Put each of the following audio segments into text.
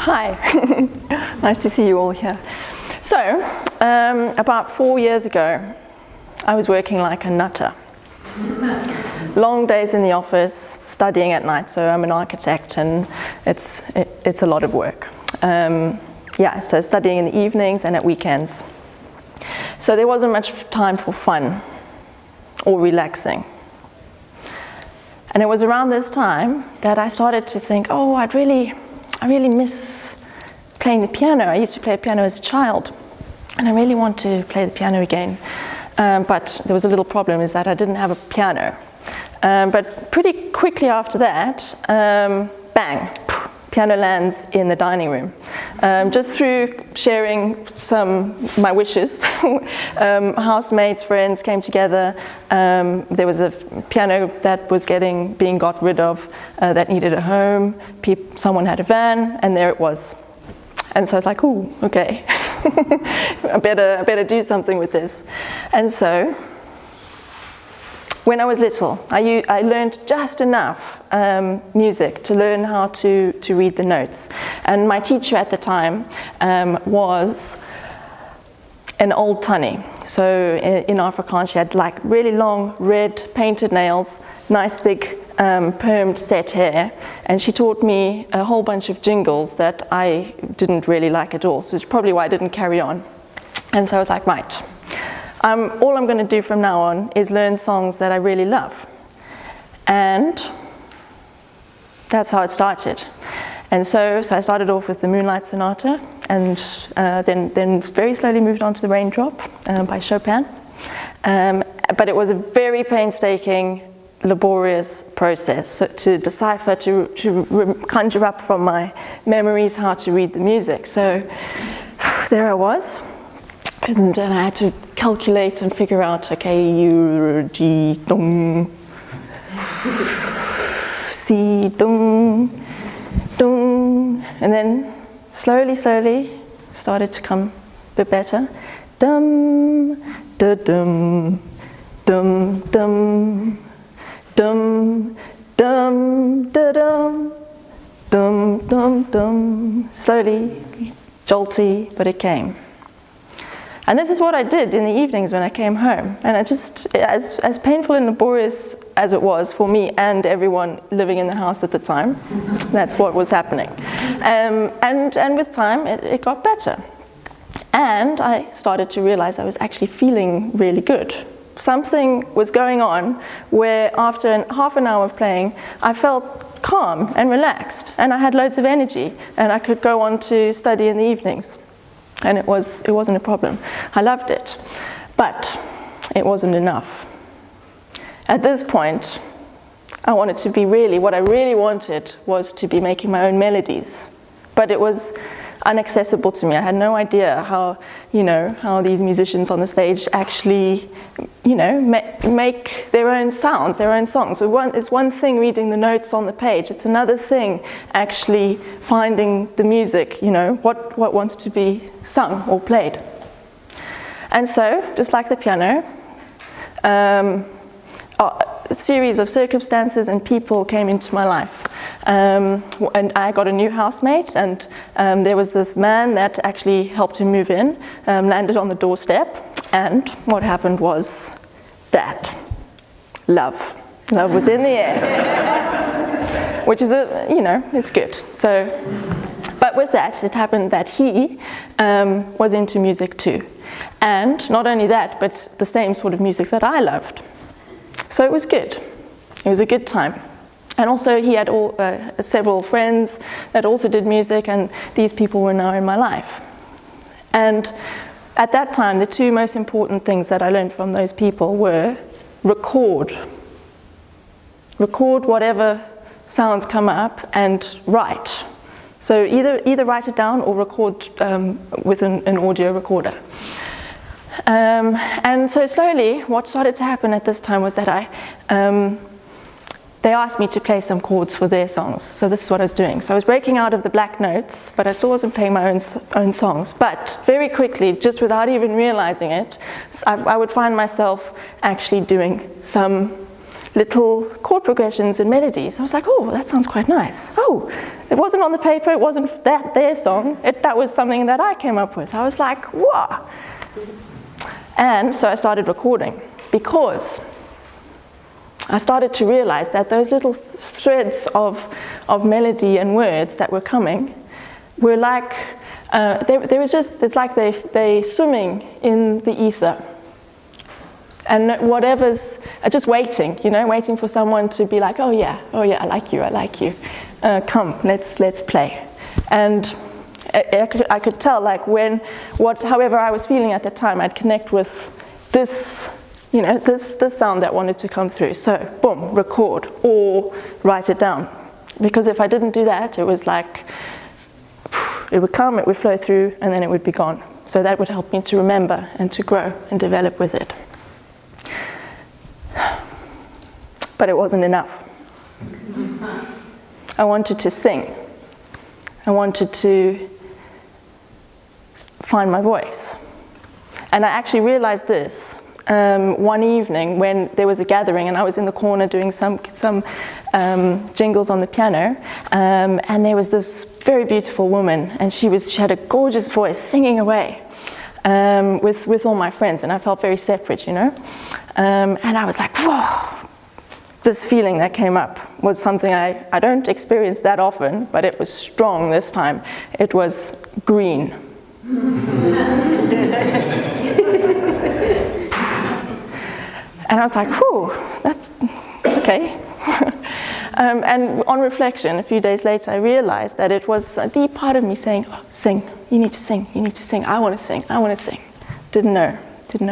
Hi, nice to see you all here. So, about 4 years ago, I was working like a nutter. Long days in the office, studying at night. So I'm an architect, and it's a lot of work. So studying in the evenings and at weekends. So there wasn't much time for fun or relaxing. And it was around this time that I started to think, oh, I really miss playing the piano. I used to play piano as a child, and I really want to play the piano again. But there was a little problem, is that I didn't have a piano. But pretty quickly after that, bang, piano lands in the dining room. Just through sharing my wishes. Housemates, friends came together. There was a piano that was being got rid of, that needed a home. Someone had a van, and there it was. And so I was like, ooh, okay. I better do something with this. And so, when I was little, I learned just enough music to learn how to read the notes. And my teacher at the time was an old tunny. So in Afrikaans, she had like really long red painted nails, nice big permed set hair, and she taught me a whole bunch of jingles that I didn't really like at all. So it's probably why I didn't carry on. And so I was like, right. All I'm going to do from now on is learn songs that I really love. And that's how it started. And so I started off with the Moonlight Sonata, and then very slowly moved on to the Raindrop by Chopin. But it was a very painstaking, laborious process to decipher, to conjure up from my memories how to read the music. So there I was. And then I had to calculate and figure out, okay, U, G, dong, C, dong, dong. And then slowly started to come a bit better. Dum, da dum, dum, dum, dum, dum, da dum, dum, dum, dum. Slowly, jolty, but it came. And this is what I did in the evenings when I came home. And I just, as painful and laborious as it was for me and everyone living in the house at the time, that's what was happening. And with time, it got better. And I started to realize I was actually feeling really good. Something was going on where after half an hour of playing, I felt calm and relaxed, and I had loads of energy, and I could go on to study in the evenings. And it wasn't a problem. I loved it, but it wasn't enough. At this point, I wanted to be what I really wanted was to be making my own melodies, but it was inaccessible to me. I had no idea how these musicians on the stage actually, make their own sounds, their own songs. So it's one thing reading the notes on the page. It's another thing actually finding the music, what wants to be sung or played. And so, just like the piano, a series of circumstances and people came into my life. And I got a new housemate, and there was this man that actually helped him move in, landed on the doorstep, and what happened was that. Love. Love was in the air. Which is, it's good. So, but with that, it happened that he was into music too. And not only that, but the same sort of music that I loved. So it was good. It was a good time. And also he had several friends that also did music, and these people were now in my life. And at that time, the two most important things that I learned from those people were record. Record whatever sounds come up, and write. So either write it down or record with an audio recorder. And so slowly, what started to happen at this time was that they asked me to play some chords for their songs. So this is what I was doing. So I was breaking out of the black notes, but I still wasn't playing my own songs. But very quickly, just without even realizing it, I would find myself actually doing some little chord progressions and melodies. I was like, oh, that sounds quite nice. Oh, it wasn't on the paper, it wasn't their song, that was something that I came up with. I was like, wow. And so I started recording, because I started to realize that those little threads of melody and words that were coming were like, it's like they swimming in the ether. And whatever's, just waiting, waiting for someone to be like, oh yeah, I like you. Come, let's play. And I could tell, like, however I was feeling at the time, I'd connect with this, this sound that wanted to come through. So, boom, record or write it down. Because if I didn't do that, it was like, it would come, it would flow through, and then it would be gone. So that would help me to remember and to grow and develop with it. But it wasn't enough. I wanted to sing. I wanted to find my voice. And I actually realized this one evening when there was a gathering and I was in the corner doing some jingles on the piano, and there was this very beautiful woman, and she had a gorgeous voice singing away with all my friends, and I felt very separate, and I was like, whoa. This feeling that came up was something I don't experience that often, but it was strong this time. It was green. And I was like, whew, that's okay. And on reflection, a few days later, I realized that it was a deep part of me saying, oh, sing, you need to sing, I want to sing. Didn't know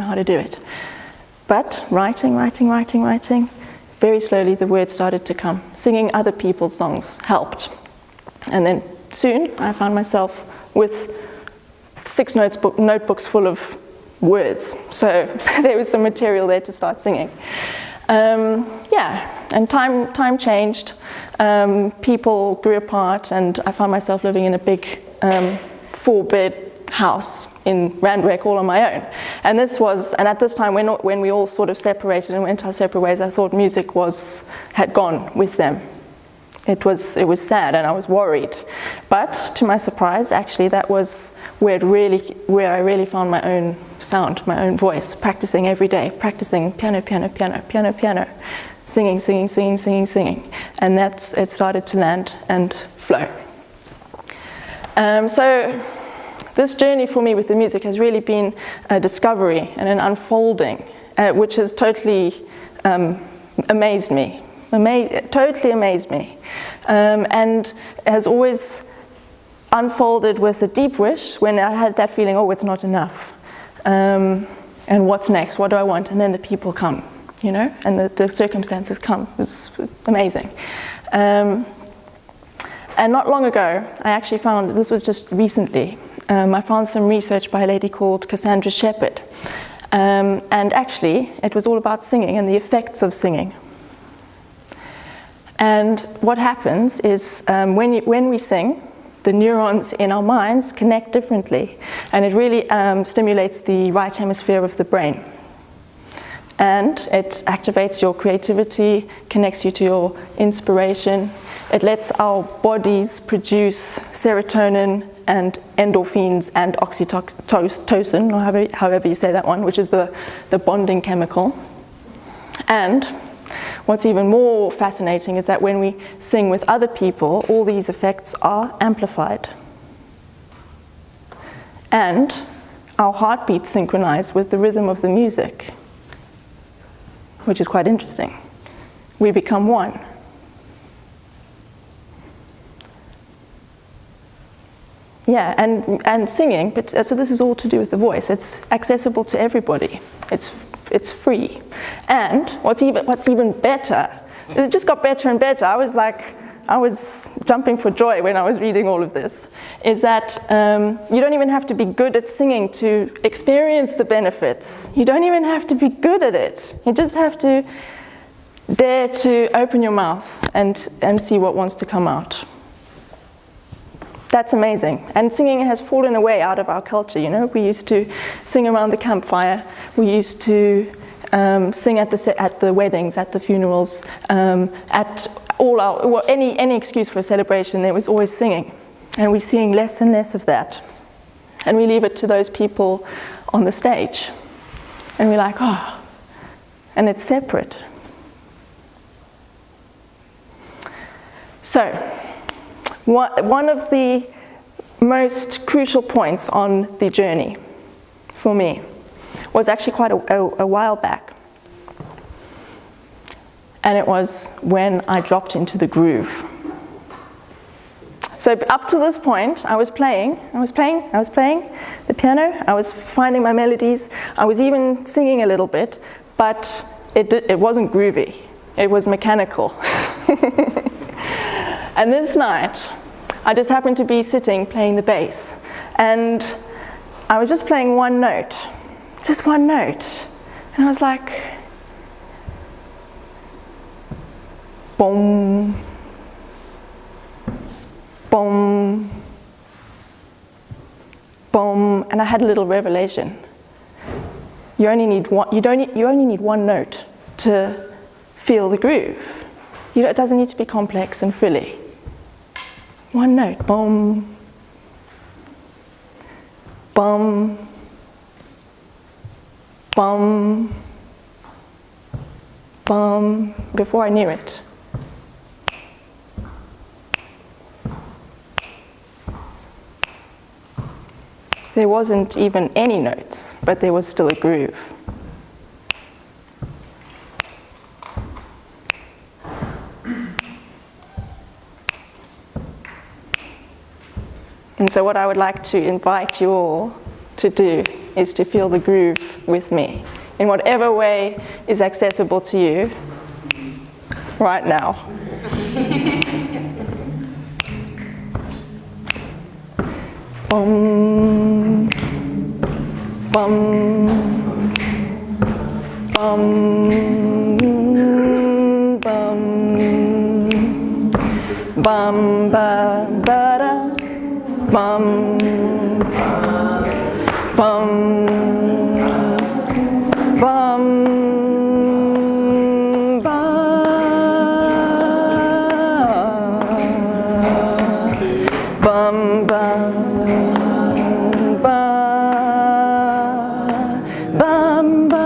how to do it. But writing, very slowly the words started to come. Singing other people's songs helped. And then soon I found myself with 6 notebooks full of words. So there was some material there to start singing. And time changed. People grew apart, and I found myself living in a big 4-bed house in Randwick all on my own. And at this time when we all sort of separated and went our separate ways, I thought music had gone with them. It was sad, and I was worried. But to my surprise, actually, that was where I really found my own sound, my own voice, practicing every day, practicing piano, singing. And it started to land and flow. So this journey for me with the music has really been a discovery and an unfolding, which has totally amazed me. Totally amazed me, and has always unfolded with a deep wish when I had that feeling, oh, it's not enough, and what's next, what do I want, and then the people come, and the circumstances come. It was amazing. And not long ago, I actually found, this was just recently, I found some research by a lady called Cassandra Shepherd, and actually it was all about singing and the effects of singing. And what happens is when we sing, the neurons in our minds connect differently, and it really stimulates the right hemisphere of the brain. And it activates your creativity, connects you to your inspiration. It lets our bodies produce serotonin and endorphins and oxytocin, or however you say that one, which is the bonding chemical. And what's even more fascinating is that when we sing with other people, all these effects are amplified. And our heartbeats synchronize with the rhythm of the music, which is quite interesting. We become one. Yeah, and singing, so this is all to do with the voice. It's accessible to everybody. It's free. And what's even better, it just got better and better. I was jumping for joy when I was reading all of this, is that you don't even have to be good at singing to experience the benefits. You don't even have to be good at it. You just have to dare to open your mouth and see what wants to come out. That's amazing. And singing has fallen away out of our culture, We used to sing around the campfire. We used to sing at the weddings, at the funerals, at any excuse for a celebration. There was always singing, and we're seeing less and less of that, and we leave it to those people on the stage, and we're like, oh, and it's separate. So, one of the most crucial points on the journey for me was actually quite a while back. And it was when I dropped into the groove. So up to this point, I was playing the piano, I was finding my melodies, I was even singing a little bit, but it wasn't groovy, it was mechanical. And this night, I just happened to be sitting playing the bass, and I was just playing one note, just one note, and I was like, boom, boom, boom, and I had a little revelation. You only need one note to feel the groove. It doesn't need to be complex and frilly. One note, boom, bum, bum, bum. Before I knew it, there wasn't even any notes, but there was still a groove. And so what I would like to invite you all to do is to feel the groove with me, in whatever way is accessible to you right now. Bum, bum, bum, bum, bum, ba, ba, da. Bum, bum, bum, ba, bum, bum, ba, bum, ba,